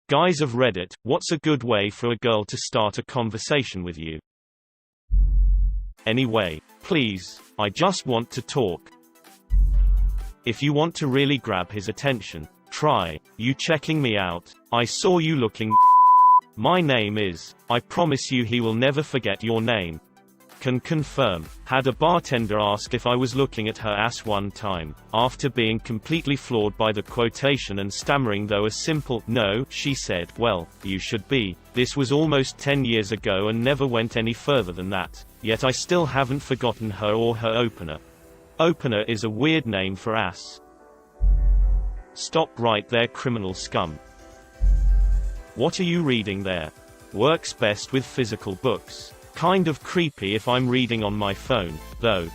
Guys of Reddit, what's a good way for a girl to start a conversation with you? Anyway, please, I just want to talk. If you want to really grab his attention, try, you checking me out, I saw you looking. My name is, I promise you he will never forget your name. Can confirm. Had a bartender ask if I was looking at her ass one time. After being completely floored by the quotation and stammering though a simple, no, she said, well, you should be. This was almost 10 years ago and never went any further than that. Yet I still haven't forgotten her or her opener. Opener is a weird name for ass. Stop right there, criminal scum. What are you reading there? Works best with physical books. Kind of creepy if I'm reading on my phone, though.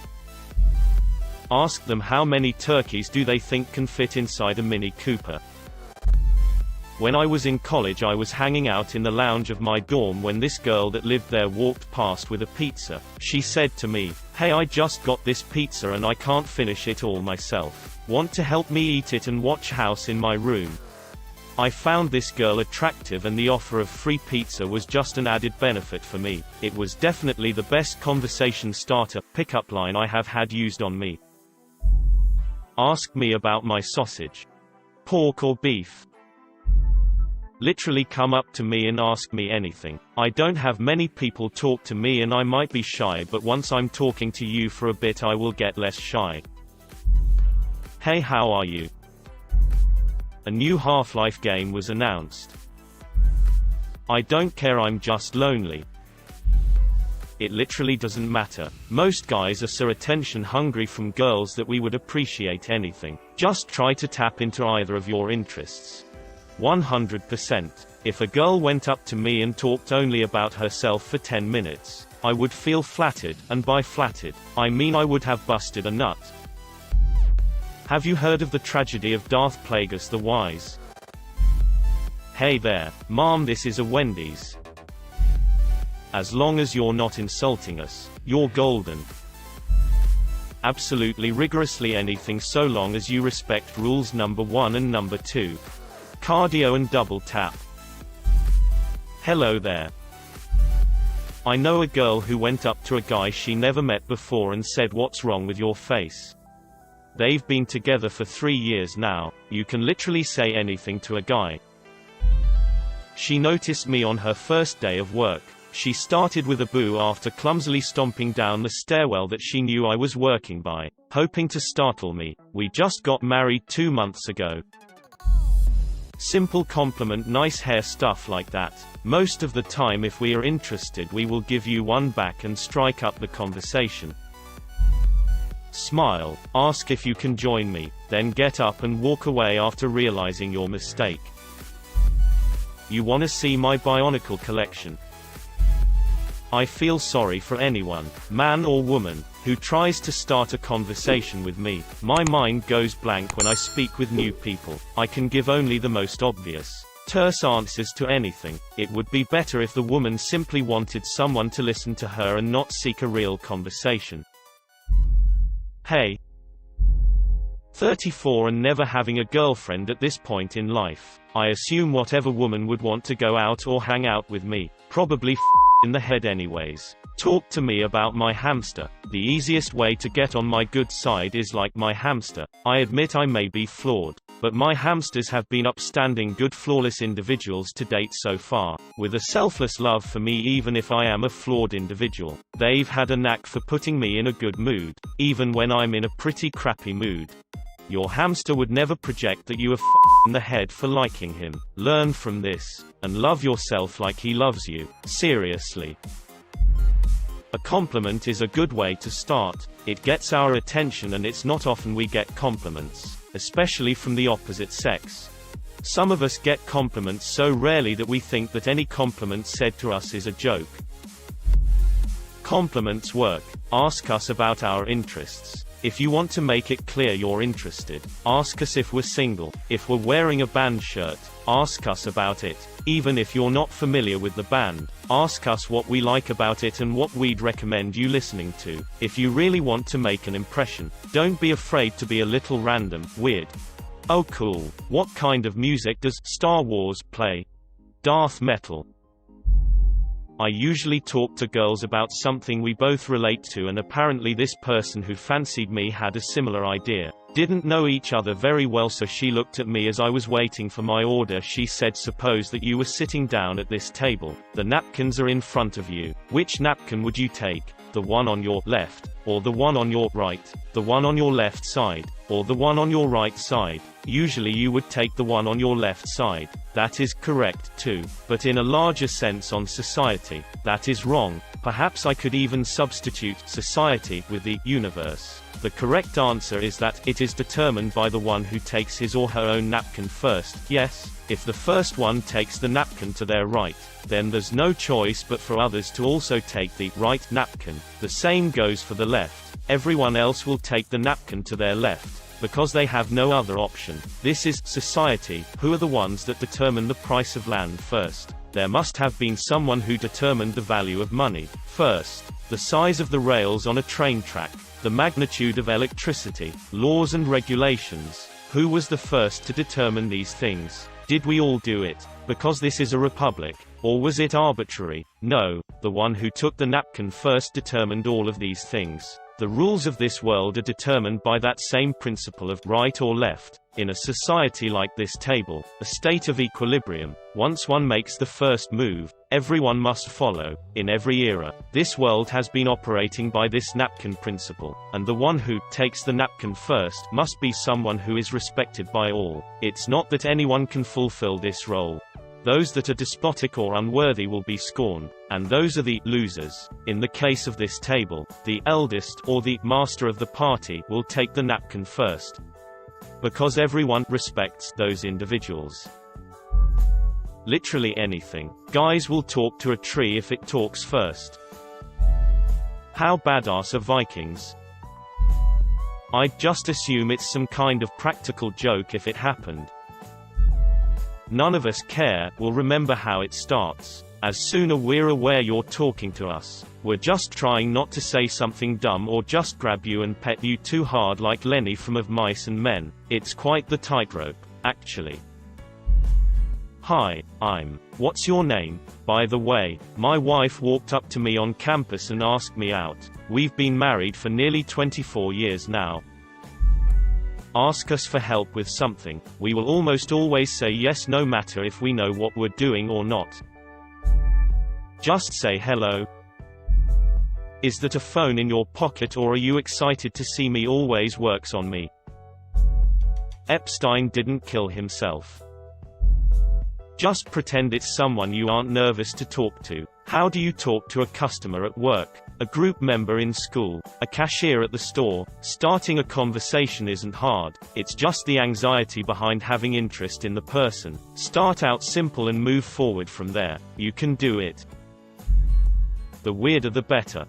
Ask them how many turkeys do they think can fit inside a Mini Cooper. When I was in college I was hanging out in the lounge of my dorm when this girl that lived there walked past with a pizza. She said to me, "Hey, I just got this pizza and I can't finish it all myself. Want to help me eat it and watch House in my room?" I found this girl attractive and the offer of free pizza was just an added benefit for me. It was definitely the best conversation starter pickup line I have had used on me. Ask me about my sausage. Pork or beef? Literally come up to me and ask me anything. I don't have many people talk to me and I might be shy, but once I'm talking to you for a bit I will get less shy. Hey, how are you? A new Half-Life game was announced. I don't care, I'm just lonely. It literally doesn't matter. Most guys are so attention hungry from girls that we would appreciate anything. Just try to tap into either of your interests. 100%. If a girl went up to me and talked only about herself for 10 minutes, I would feel flattered, and by flattered, I mean I would have busted a nut. Have you heard of the tragedy of Darth Plagueis the Wise? Hey there, ma'am, this is a Wendy's. As long as you're not insulting us, you're golden. Absolutely rigorously anything so long as you respect rules number 1 and number 2. Cardio and double tap. Hello there. I know a girl who went up to a guy she never met before and said, "What's wrong with your face?" They've been together for 3 years now. You can literally say anything to a guy. She noticed me on her first day of work. She started with a boo after clumsily stomping down the stairwell that she knew I was working by, hoping to startle me. We just got married 2 months ago. Simple compliment, nice hair, stuff like that. Most of the time if we are interested we will give you one back and strike up the conversation. Smile, ask if you can join me, then get up and walk away after realizing your mistake. You wanna see my Bionicle collection? I feel sorry for anyone, man or woman, who tries to start a conversation with me. My mind goes blank when I speak with new people. I can give only the most obvious, terse answers to anything. It would be better if the woman simply wanted someone to listen to her and not seek a real conversation. Hey. 34 and never having a girlfriend at this point in life. I assume whatever woman would want to go out or hang out with me, probably in the head anyways. Talk to me about my hamster. The easiest way to get on my good side is like my hamster. I admit I may be flawed, but my hamsters have been upstanding, good, flawless individuals to date so far, with a selfless love for me even if I am a flawed individual. They've had a knack for putting me in a good mood, even when I'm in a pretty crappy mood. Your hamster would never project that you are in the head for liking him. Learn from this, and love yourself like he loves you. Seriously. A compliment is a good way to start. It gets our attention and it's not often we get compliments, especially from the opposite sex. Some of us get compliments so rarely that we think that any compliment said to us is a joke. Compliments work. Ask us about our interests. If you want to make it clear you're interested, ask us if we're single. If we're wearing a band shirt, ask us about it. Even if you're not familiar with the band, ask us what we like about it and what we'd recommend you listening to. If you really want to make an impression, don't be afraid to be a little random, weird. Oh cool, what kind of music does Star Wars play? Darth Metal. I usually talk to girls about something we both relate to, and apparently this person who fancied me had a similar idea. Didn't know each other very well, so she looked at me as I was waiting for my order. She said, "Suppose that you were sitting down at this table. The napkins are in front of you. Which napkin would you take? The one on your left, or the one on your right? The one on your left side, or the one on your right side?" Usually you would take the one on your left side. That is correct too. But in a larger sense on society, that is wrong. Perhaps I could even substitute society with the universe. The correct answer is that it is determined by the one who takes his or her own napkin first. Yes, if the first one takes the napkin to their right, then there's no choice but for others to also take the right napkin. The same goes for the left. Everyone else will take the napkin to their left, because they have no other option. This is society. Who are the ones that determine the price of land first? There must have been someone who determined the value of money first. The size of the rails on a train track, the magnitude of electricity, laws and regulations. Who was the first to determine these things? Did we all do it because this is a republic? Or was it arbitrary? No, the one who took the napkin first determined all of these things. The rules of this world are determined by that same principle of right or left. In a society like this table, a state of equilibrium, once one makes the first move, everyone must follow. In every era, this world has been operating by this napkin principle, and the one who takes the napkin first must be someone who is respected by all. It's not that anyone can fulfill this role. Those that are despotic or unworthy will be scorned, and those are the losers. In the case of this table, the eldest or the master of the party will take the napkin first, because everyone respects those individuals. Literally anything. Guys will talk to a tree if it talks first. How badass are Vikings? I'd just assume it's some kind of practical joke if it happened. None of us care, we'll remember how it starts. As soon as we're aware you're talking to us, we're just trying not to say something dumb or just grab you and pet you too hard like Lenny from Of Mice and Men. It's quite the tightrope, actually. Hi, I'm. What's your name? By the way, my wife walked up to me on campus and asked me out. We've been married for nearly 24 years now. Ask us for help with something, we will almost always say yes no matter if we know what we're doing or not. Just say hello. Is that a phone in your pocket, or are you excited to see me? Always works on me. Epstein didn't kill himself. Just pretend it's someone you aren't nervous to talk to. How do you talk to a customer at work? A group member in school? A cashier at the store? Starting a conversation isn't hard, it's just the anxiety behind having interest in the person. Start out simple and move forward from there. You can do it. The weirder the better.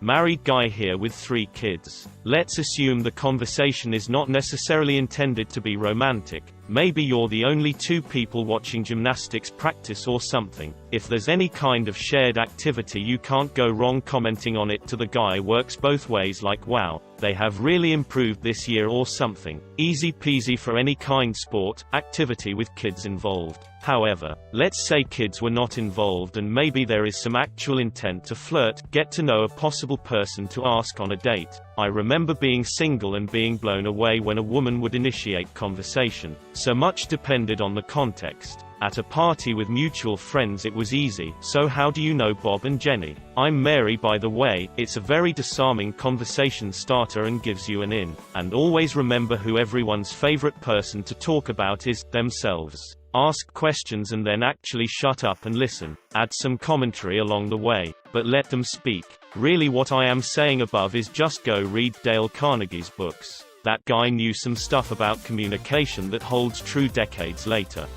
Married guy here with 3 kids. Let's assume the conversation is not necessarily intended to be romantic. Maybe you're the only 2 people watching gymnastics practice or something. If there's any kind of shared activity, you can't go wrong commenting on it to the guy. Works both ways, like wow, they have really improved this year or something. Easy peasy for any kind sport, activity with kids involved. However, let's say kids were not involved and maybe there is some actual intent to flirt, get to know a possible person to ask on a date. I remember being single and being blown away when a woman would initiate conversation. So much depended on the context. At a party with mutual friends it was easy. So how do you know Bob and Jenny? I'm Mary by the way. It's a very disarming conversation starter and gives you an in. And always remember who everyone's favorite person to talk about is themselves. Ask questions and then actually shut up and listen. Add some commentary along the way, but let them speak. Really what I am saying above is just go read Dale Carnegie's books. That guy knew some stuff about communication that holds true decades later.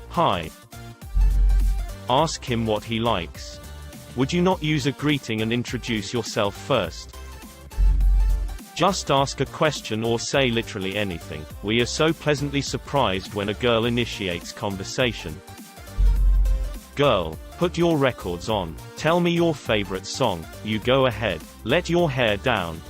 Hi. Ask him what he likes. Would you not use a greeting and introduce yourself first? Just ask a question or say literally anything. We are so pleasantly surprised when a girl initiates conversation. Girl, put your records on. Tell me your favorite song. You go ahead. Let your hair down.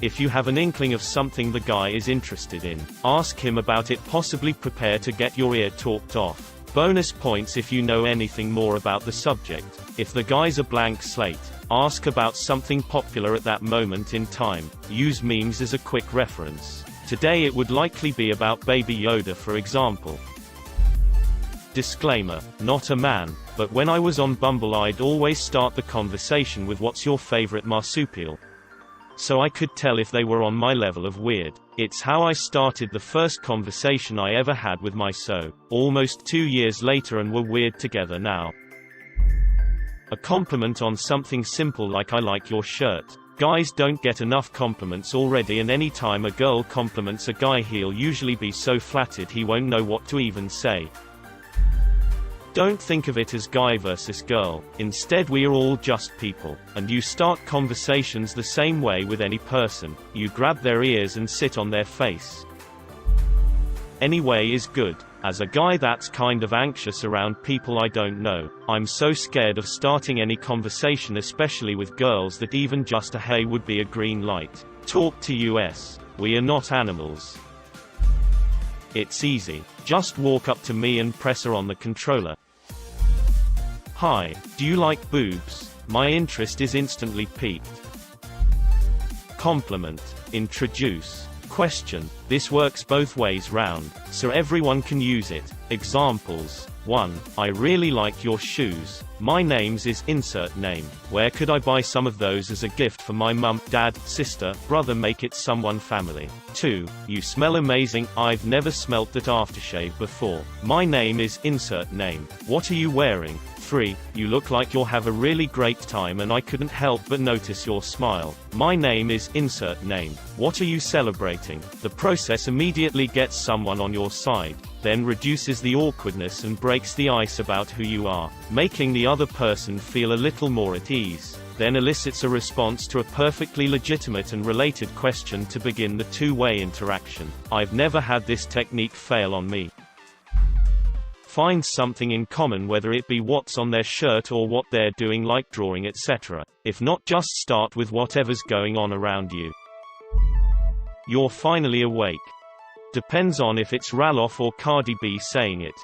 If you have an inkling of something the guy is interested in, ask him about it, possibly prepare to get your ear talked off. Bonus points if you know anything more about the subject. If the guy's a blank slate, ask about something popular at that moment in time. Use memes as a quick reference. Today it would likely be about Baby Yoda, for example. Disclaimer, not a man, but when I was on Bumble I'd always start the conversation with "what's your favorite marsupial?" So I could tell if they were on my level of weird. It's how I started the first conversation I ever had with my almost 2 years later, and we're weird together now. A compliment on something simple like "I like your shirt." Guys don't get enough compliments already, and any time a girl compliments a guy he'll usually be so flattered he won't know what to even say. Don't think of it as guy versus girl, instead we are all just people, and you start conversations the same way with any person. You grab their ears and sit on their face. Anyway is good. As a guy that's kind of anxious around people I don't know, I'm so scared of starting any conversation, especially with girls, that even just a "hey" would be a green light. Talk to us. We are not animals. It's easy. Just walk up to me and press her on the controller. "Hi, do you like boobs?" My interest is instantly piqued. Compliment. Introduce. Question. This works both ways round, so everyone can use it. Examples. 1. I really like your shoes. My name's is insert name. Where could I buy some of those as a gift for my mum, dad, sister, brother? Make it someone family. 2. You smell amazing. I've never smelt that aftershave before. My name is insert name. What are you wearing? 3. You look like you'll have a really great time and I couldn't help but notice your smile. My name is insert name. What are you celebrating? The process immediately gets someone on your side, then reduces the awkwardness and breaks the ice about who you are, making the other person feel a little more at ease, then elicits a response to a perfectly legitimate and related question to begin the two-way interaction. I've never had this technique fail on me. Find something in common, whether it be what's on their shirt or what they're doing, like drawing, etc. If not, just start with whatever's going on around you. You're finally awake. Depends on if it's Ralof or Cardi B saying it.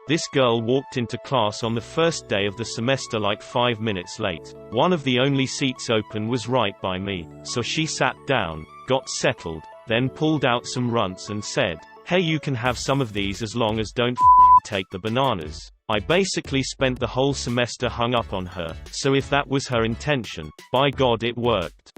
This girl walked into class on the first day of the semester like 5 minutes late. One of the only seats open was right by me, so she sat down, got settled, then pulled out some runts and said, "Hey, you can have some of these as long as don't take the bananas." I basically spent the whole semester hung up on her, so if that was her intention, by God it worked.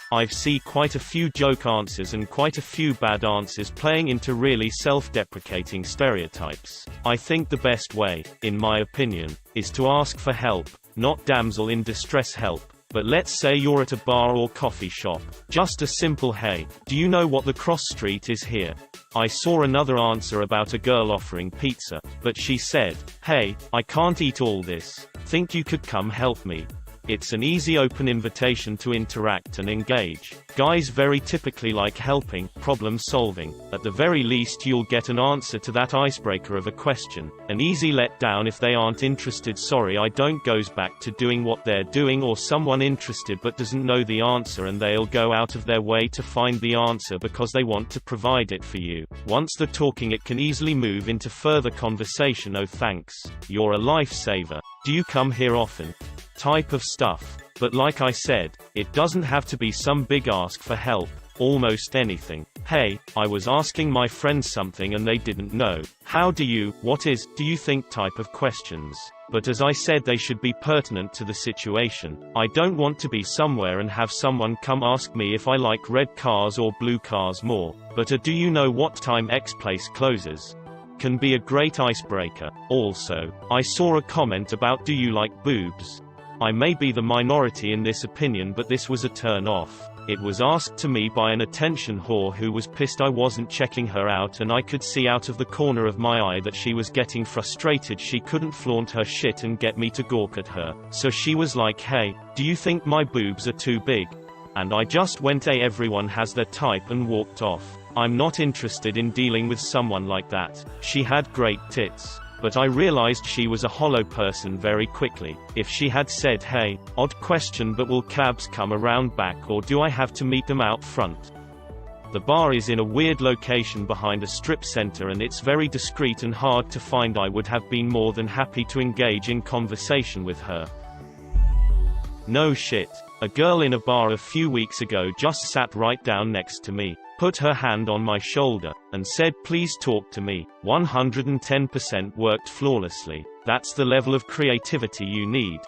I've seen quite a few joke answers and quite a few bad answers playing into really self-deprecating stereotypes. I think the best way, in my opinion, is to ask for help, not damsel in distress help. But let's say you're at a bar or coffee shop. Just a simple "Hey, do you know what the cross street is here?" I saw another answer about a girl offering pizza, but she said, "Hey, I can't eat all this. Think you could come help me?" It's an easy open invitation to interact and engage. Guys very typically like helping, problem solving. At the very least you'll get an answer to that icebreaker of a question. An easy letdown if they aren't interested. "Sorry, I don't" goes back to doing what they're doing, or someone interested but doesn't know the answer and they'll go out of their way to find the answer because they want to provide it for you. Once they're talking, it can easily move into further conversation. "Oh thanks. You're a lifesaver. Do you come here often?" Type of stuff. But like I said, it doesn't have to be some big ask for help. Almost anything. "Hey, I was asking my friends something and they didn't know. How do you, what is, do you think?" type of questions. But as I said, they should be pertinent to the situation. I don't want to be somewhere and have someone come ask me if I like red cars or blue cars more, but "Do you know what time X place closes?" can be a great icebreaker. Also, I saw a comment about "Do you like boobs?" I may be the minority in this opinion, but this was a turn off. It was asked to me by an attention whore who was pissed I wasn't checking her out, and I could see out of the corner of my eye that she was getting frustrated she couldn't flaunt her shit and get me to gawk at her. So she was like, "Hey, do you think my boobs are too big?" And I just went, "Hey, everyone has their type," and walked off. I'm not interested in dealing with someone like that. She had great tits. But I realized she was a hollow person very quickly. If she had said, "Hey, odd question, but will cabs come around back or do I have to meet them out front?" The bar is in a weird location behind a strip center and it's very discreet and hard to find. I would have been more than happy to engage in conversation with her. No shit. A girl in a bar a few weeks ago just sat right down next to me, put her hand on my shoulder, and said, "Please talk to me." 110% worked flawlessly. That's the level of creativity you need.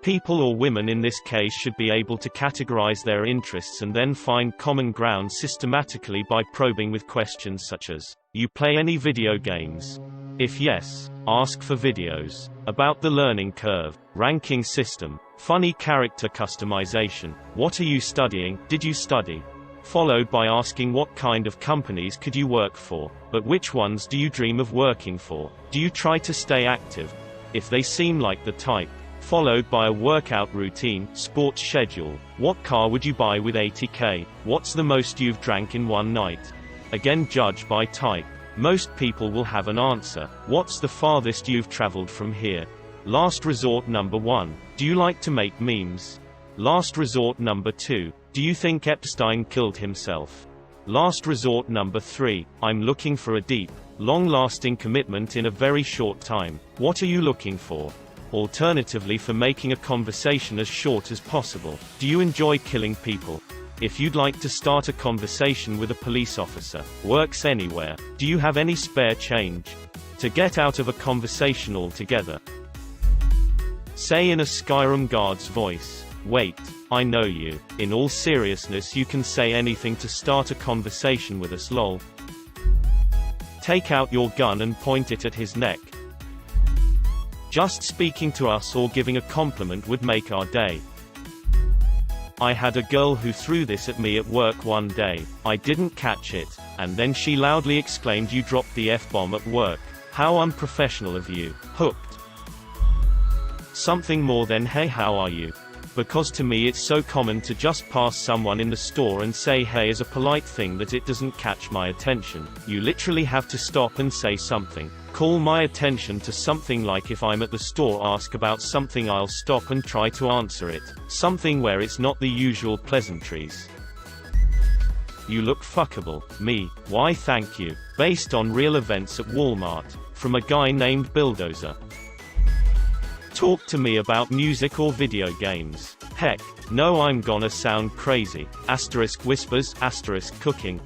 People, or women in this case, should be able to categorize their interests and then find common ground systematically by probing with questions such as, "You play any video games? If yes, ask for videos." About the learning curve, ranking system, funny character customization, "What are you studying? Did you study?" Followed by asking what kind of companies could you work for, but which ones do you dream of working for? Do you try to stay active? If they seem like the type. Followed by a workout routine, sports schedule, what car would you buy with 80k, what's the most you've drank in one night? Again, judge by type. Most people will have an answer. What's the farthest you've traveled from here? Last resort number 1. Do you like to make memes? Last resort number 2. Do you think Epstein killed himself? Last resort number 3. I'm looking for a deep, long-lasting commitment in a very short time. What are you looking for? Alternatively, for making a conversation as short as possible, do you enjoy killing people? If you'd like to start a conversation with a police officer, works anywhere. Do you have any spare change? To get out of a conversation altogether. Say in a Skyrim guard's voice, "Wait, I know you." In all seriousness, you can say anything to start a conversation with us, lol. Take out your gun and point it at his neck. Just speaking to us or giving a compliment would make our day. I had a girl who threw this at me at work one day. I didn't catch it, and then she loudly exclaimed, "You dropped the F-bomb at work. How unprofessional of you." Hooked. Something more than, "Hey, how are you?" Because to me it's so common to just pass someone in the store and say hey as a polite thing that it doesn't catch my attention. You literally have to stop and say something. Call my attention to something, like if I'm at the store, ask about something, I'll stop and try to answer it. Something where it's not the usual pleasantries. "You look fuckable." Me, "Why thank you." Based on real events at Walmart. From a guy named Bulldozer. "Talk to me about music or video games." Heck, no, I'm gonna sound crazy. Asterisk whispers, asterisk cooking.